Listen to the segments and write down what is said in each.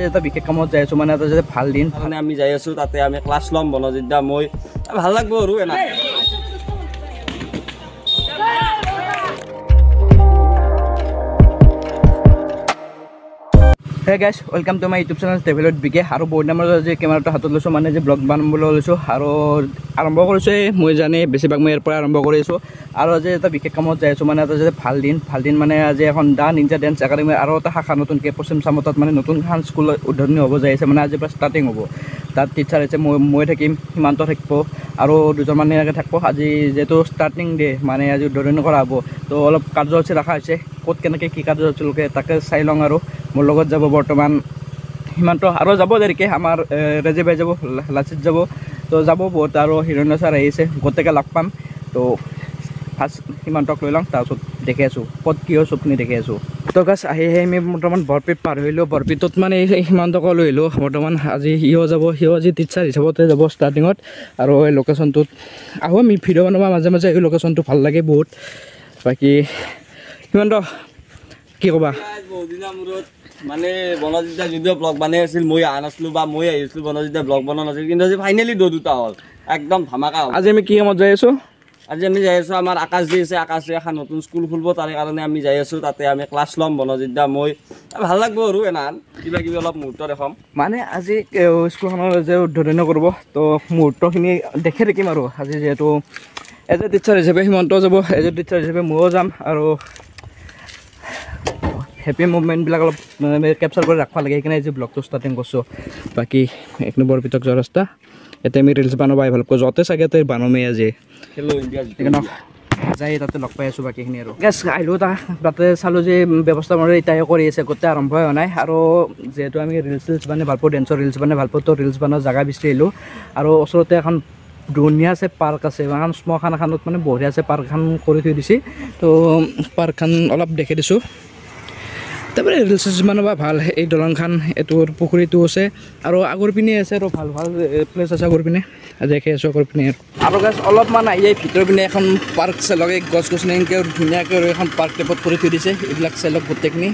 এটা বিশেষ কামত যাই আছো মানে এটা যে ভাল দিন মানে আমি যাই আছো তাতে আমি ক্লাছ লম বনজিৎ মই ভাল লাগব আৰু এনা Hey guys, welcome to my YouTube channel Travelot Bige আৰু বহুত নামৰ যে কেমেৰাটো হাতত লৈছো মানে যে ব্লগ বনাবলৈ লৈছো আৰু আৰম্ভ কৰিছো মই জানি বেছিভাগ মই ইয়াৰ পৰা আৰম্ভ কৰিছো আৰু যে এটা বিশেষ কামত যাই আছো মানে এটা যে ভাল দিন মানে আজি এখন দা নিনজা ডেন্স একাডেমি আৰু এটা শাখা নতুনকে পশ্চিম চামতত মানে নতুন খান স্কুল উদ্বোধনী হ'ব যাই আছে মানে আজিৰ পৰা ষ্টাৰ্টিং হ'ব তাত টিচাৰ আছে মই থাকিম হিমান্ত থাকিব আৰু দুজন মানে এনেকৈ থাকিব আজি যেহেতু ষ্টাৰ্টিং ডে মানে আজি উদ্বোধনী কৰা হ'ব তো অলপ কাৰ্যসূচী ৰখা হৈছে ক'ত কেনেকৈ কি কাৰ্যসূচী লোকে তাকে চাই লওঁ আৰু মোৰ লগত যাব বৰ্তমান হিমান্ত আৰু যাব দেৰিকৈ আমাৰ ৰেজি বাই যাব লাচিত যাব তো যাব বহুত আৰু হিৰণ্য ছাৰ আহিছে গোটেইকে লগ পাম তো ফাৰ্ষ্ট হিমান্তক লৈ লওঁ তাৰপিছত দেখি আছোঁ ক'ত কি হয় চবখিনি দেখি আছোঁ তো গাছ আহি আমি বৰ্তমান বৰপেট পাৰ হৈলোঁ বৰপেটত মানে হিমান্তক লৈ আহিলোঁ বৰ্তমান আজি সিও আজি টিচাৰ হিচাপতে যাব ষ্টাৰ্টিঙত আৰু এই লোকেশ্যনটোত আহোঁ আমি ভিডিঅ' বনাব মাজে এই লোকেশ্যনটো ভাল লাগে বহুত বাকী হিমান্ত কি ক'বা বহুদিনৰ মূৰত মানে বনজিৎ যদিও ব্লগ বনাই আছিল মই আহা নাছিলোঁ বা মই আহিছিলোঁ বনজিৎ ব্লগ বনোৱা নাছিল কিন্তু আজি ফাইনেলি দুটা হ'ল একদম ধামাকা হ'ল আজি আমি কি কামত যাই আছোঁ আজি আমি যাই আছোঁ আমাৰ আকাশ দি আছে আকাশে এখন নতুন স্কুল খুলিব তাৰে কাৰণে আমি যাই আছোঁ তাতে আমি ক্লাছ ল'ম বনজিৎ মই ভাল লাগব আৰু এনান কিবা কিবি অলপ মুহূৰ্ত দেখাম মানে আজি স্কুলখনৰ যে উদ্বোধনী কৰিব তো মুহূৰ্তখিনি দেখি থাকিম আৰু আজি যিহেতু এজ এ টিচাৰ হিচাপে হিমন্ত যাব এজ এ টিচাৰ হিচাপে ময়ো যাম আৰু হেপী মুভমেণ্টবিলাক অলপ মানে কেপচাৰ কৰি ৰাখিব লাগে সেইকাৰণে আজি ব্লগটো ষ্টাৰ্টিং কৰিছোঁ বাকী এক নম্বৰ বৰপেটক যোৱা ৰাস্তা ইয়াতে আমি ৰিলচ বনাব আহি ভালকৈ য'তে চাগে তাতে বানমেই আজি খেলো ইণ্ডিয়া সেইকাৰণে যাই তাতে লগ পাই আছোঁ বাকীখিনি আৰু গেছ আহিলোঁ তাতে চালোঁ যে ব্যৱস্থা মানে এতিয়াহে কৰি আছে গোটেই আৰম্ভ হোৱা নাই আৰু যিহেতু আমি ৰিলচ মানে ভাল পাওঁ ডেন্সৰ ৰিলচ মানে ভাল পাওঁ তো ৰিলচ বনোৱাৰ জেগা বিচাৰি আহিলোঁ আৰু ওচৰতে এখন ধুনীয়া আছে পাৰ্ক আছে এখন শ্মশান এখনত মানে বঢ়িয়া আছে পাৰ্কখন কৰি থৈ দিছে তো পাৰ্কখন অলপ দেখি দিছোঁ তাৰপৰা ৰিলচ বনাব ভাল এই দলংখন এইটোৰ পুখুৰীটো আছে আৰু আগৰ পিনে আছে আৰু ভাল প্লেচ আছে আগৰ পিনে দেখি আছোঁ আগৰ পিনে আৰু গাছ অলপমান আহি যায় ভিতৰ পিনে এখন পাৰ্ক চালক গছ গছনি এনেকৈ ধুনীয়াকৈ আৰু এখন পাৰ্ক টাইপত কৰি থৈ দিছে এইবিলাক চালক গোটেইখিনি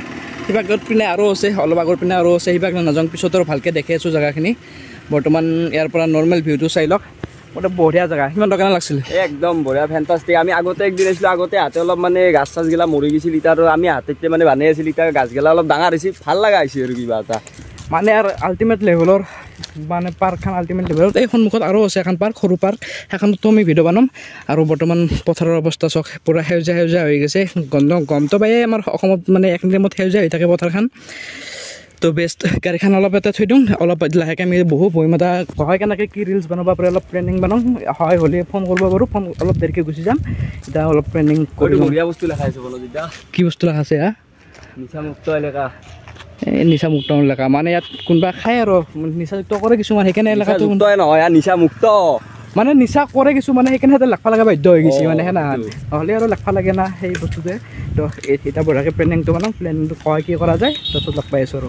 সিভাগত পিনে আৰু আছে অলপ আগৰ পিনে আৰু আছে সিভাগ নাযাওঁ পিছত আৰু ভালকৈ দেখি আছোঁ জেগাখিনি বৰ্তমান ইয়াৰ পৰা নৰ্মেল ভিউটো চাই লওক গোটেই বঢ়িয়া জেগা সিমান টকা লাগিছিল একদম বঢ়িয়া ফেণ্টাষ্টিক আমি আগতে একদিন আহিছিলোঁ আগতে হাতে অলপ মানে গাছ চাছগিলা মৰি গৈছিল এতিয়া আৰু আমি হাতে মানে বানাই আছিল এতিয়া গাছগিলা অলপ ডাঙৰ হৈছে ভাল লগা হৈছে আৰু কিবা এটা মানে আৰু আল্টিমেট লেভেলৰ মানে পাৰ্কখন আল্টিমেট লেভেলত এই সন্মুখত আৰু আছে এখন পাৰ্ক সৰু পাৰ্ক সেইখনতো আমি ভিডিঅ' বনাম আৰু বৰ্তমান পথাৰৰ অৱস্থা চাওক পূৰা সেউজীয়া হৈ গৈছে গমটো পায়ে আমাৰ অসমত মানে এক টাইমত সেউজীয়া হৈ থাকে পথাৰখন তো বেষ্ট গাড়ীখন অলপ এটা থৈ দিওঁ অলপ লাহেকৈ আমি বহিম এটা হয় কেনেকৈ কি ৰিলচ বনাব পাৰে অলপ প্লেনিং বনাওঁ হয় হ'লে ফোন কৰিব পাৰোঁ ফোন অলপ দেৰিকৈ গুচি যাম এতিয়া অলপ প্লেনিং কৰি বঢ়িয়া বস্তু লেখা আছে বনজিৎ কি বস্তু লেখা আছে নিচামুক্ত এলেকা এই নিচামুক্ত এলেকা মানে ইয়াত কোনোবা খায় আৰু নিচাযুক্ত কৰে কিছুমান সেইকাৰণে এলেকাটো নহয় নিচামুক্ত মানে নিচা কৰে কিছুমানে সেইকাৰণে সিহঁতে লাগবা লগা বাধ্য হৈ গৈছে মানে সেনা নহ'লে আৰু লাগবা লাগে না সেই বস্তুটোৱে তো এতিয়া বঢ়িয়াকৈ প্লেনিংটো বনাওঁ প্লেনিংটো কয় কি কৰা যায় তাৰপিছত লগ পাই আছোঁ আৰু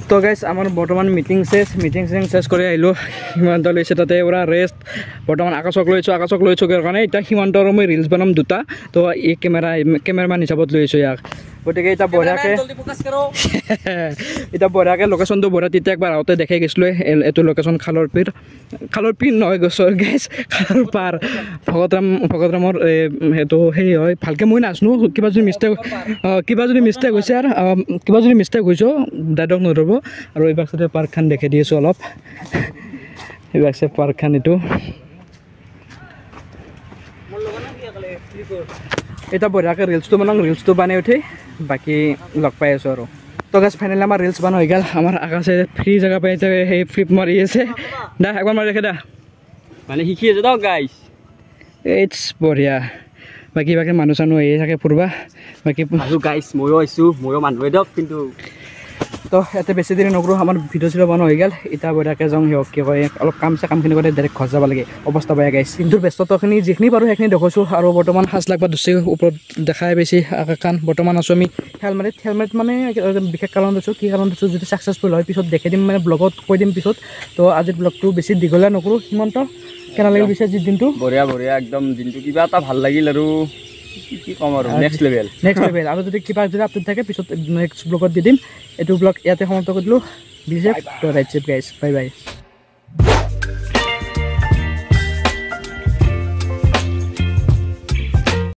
তো গাইজ আমাৰ বৰ্তমান মিটিং চেছ কৰি আহিলোঁ হিমন্ত লৈছে তাতে পূৰা ৰেষ্ট বৰ্তমান আকাশক লৈছোঁ কাৰণে এতিয়া হিমন্ত আৰু মই ৰিলচ বনাম দুটা তো এই কেমেৰামেন হিচাপত লৈ আছোঁ ইয়াক গতিকে এতিয়া বঢ়িয়াকৈ লোকেশ্যনটো বঢ়িয়া তেতিয়া একবাৰ আহোঁতে দেখাই গৈছিলোঁ এইটো লোকেশ্যন খালৰ পিৰ নহয় গছৰ গেছ খালৰ পাৰ ভগতৰামৰ সেইটো সেই হয় ভালকৈ মই নাজানো কিবা যদি মিষ্টেক হৈছে আৰু কিবা যদি মিষ্টেক হৈছোঁ দাদক নধৰিব আৰু এইবাৰ চাইডে পাৰ্কখন দেখাই দি আছোঁ অলপ এইবাৰ চাইডে পাৰ্কখন এইটো এতিয়া বঢ়িয়াকৈ ৰিলচটো বনাওঁ ৰিলচটো বানাই উঠি বাকী লগ পাই আছোঁ আৰু তো গাছ ফাইনেলি আমাৰ ৰিলচ বান হৈ গ'ল আমাৰ আকাশে ফ্ৰী জেগা পাই সেই ফ্লিপ মাৰি আছে দা একবাৰ মাৰি ৰাখে দা মানে শিকি আছে দিয়ক গাইছ এইটছ বঢ়িয়া বাকী মানুহ চানুহ আহি থাকে ফুৰবা বাকী আৰু গাইছ ময়ো আহিছোঁ ময়ো মানুহে দিয়ক কিন্তু তো ইয়াতে বেছি দেৰি নকৰোঁ আমাৰ ভিডিঅ' চিডিঅ' বনোৱা হৈ গ'ল এতিয়া বঢ়িয়াকৈ যাওঁ সিহঁক কি কয় অলপ কামখিনি কৰি ডাইৰেক্ট ঘৰ যাব লাগে অৱস্থা বেয়া গাইছ কিন্তু ব্যস্ততাখিনি যিখিনি পাৰোঁ সেইখিনি দেখুৱাইছোঁ আৰু বৰ্তমান 5 লাখ বা 10 লাখ ওপৰত দেখাই পাইছে কাৰণ বৰ্তমান আছোঁ আমি হেলমেট মানে বিশেষ কাৰণ আছোঁ কি কাৰণ আছোঁ যদি ছাকচেছফুল হয় পিছত দেখাই দিম মানে ব্লগত কৈ দিম পিছত তো আজিৰ ব্লগটো বেছি দীঘলীয়া নকৰোঁ সিমান্ত কেনে লাগিল পিছে আজিৰ দিনটো বঢ়িয়া একদম দিনটো কিবা এটা ভাল লাগিল আৰু কি ক'ম আৰু নেক্সট লেভেল আৰু যদি কিবা যদি আপডেট থাকে পিছত নেক্সট ব্লগত দি দিম এইটো ব্লগ ইয়াতে সমাপ্ত কৰি দিলোঁ বিজেপ তো ৰাইট চেপ গাইছ বাই বাই